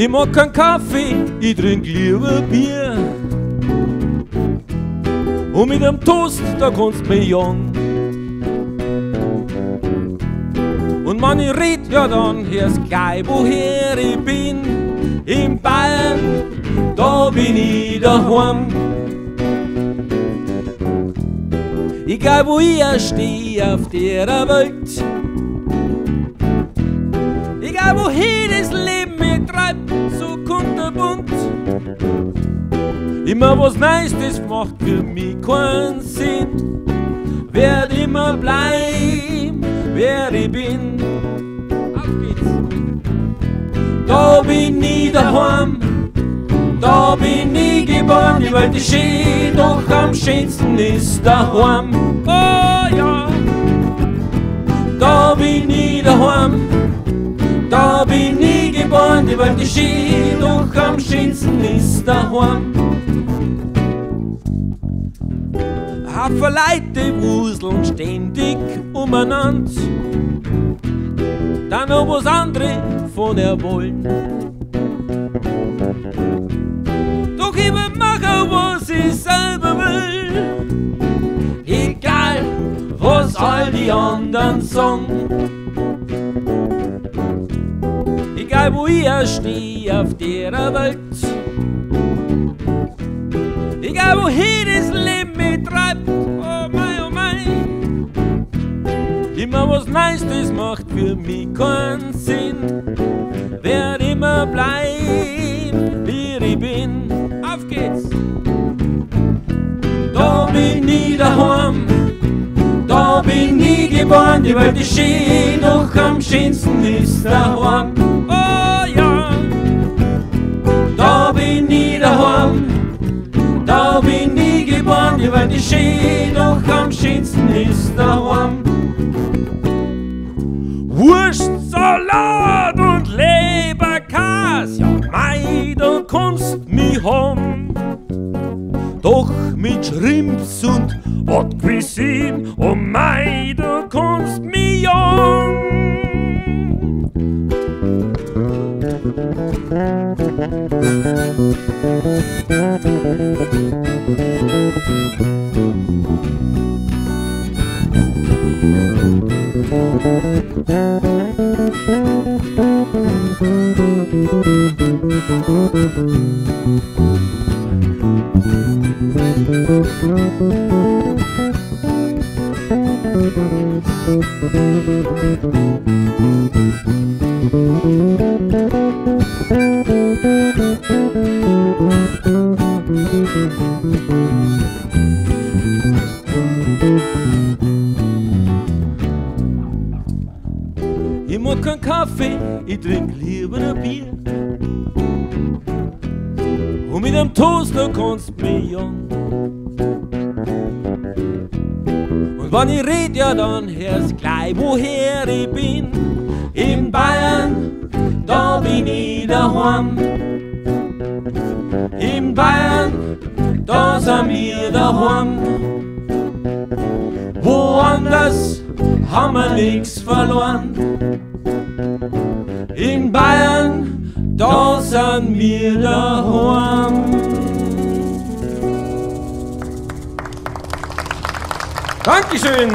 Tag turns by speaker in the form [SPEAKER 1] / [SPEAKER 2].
[SPEAKER 1] Ich mag keinen Kaffee, ich trink lieber Bier. Und mit einem Toast, da kannst mich jagen. Und wenn ich red, ja dann hörst gleich, woher ich bin. In Bayern, da bin ich daheim. Egal wo ich steh auf der Welt, egal wohin das Leben mich treibt, so kunterbunt. Immer was Neues, das macht für mich keinen Sinn. Werd immer bleiben, wer ich bin. Auf geht's. Da bin ich daheim, da bin ich geboren. Die Welt ist schön, doch am schönsten ist daheim. Oh ja, da bin ich daheim, da bin ich geboren. Die Welt ist schön, doch am schönsten ist daheim. Haufen Leute wuseln ständig umeinander, dann noch was andere von ihr wollen. Doch ich will machen, was ich selber will, egal was all die anderen sagen. Egal wo ich steh auf der Welt, egal wohin das Leben mich treibt, oh mein, immer was Neues, das macht für mich keinen Sinn. Werd immer bleiben, wie ich bin. Auf geht's! Da bin ich daheim, da bin ich geboren. Die Welt ist schön, doch am schönsten ist daheim. Oh ja, da bin ich daheim, da bin ich geboren. Die Welt ist schön, doch am schönsten ist daheim. Wurst, Salat und Leberkas, ja mei, da kannst mich haben. Doch mit Shrimps und Haute Cuisine, oh mei, da kannst mich jagen. Ich mag keinen Kaffee, ich trink lieber ein Bier. Und mit einem Toaster kannst du mich jagen. Und wenn ich red, ja dann hörst gleich, woher ich bin. In Bayern, da bin ich daheim. In Bayern, da sind wir daheim. Woanders haben wir nichts verloren. In Bayern, da sind wir daheim. Dankeschön!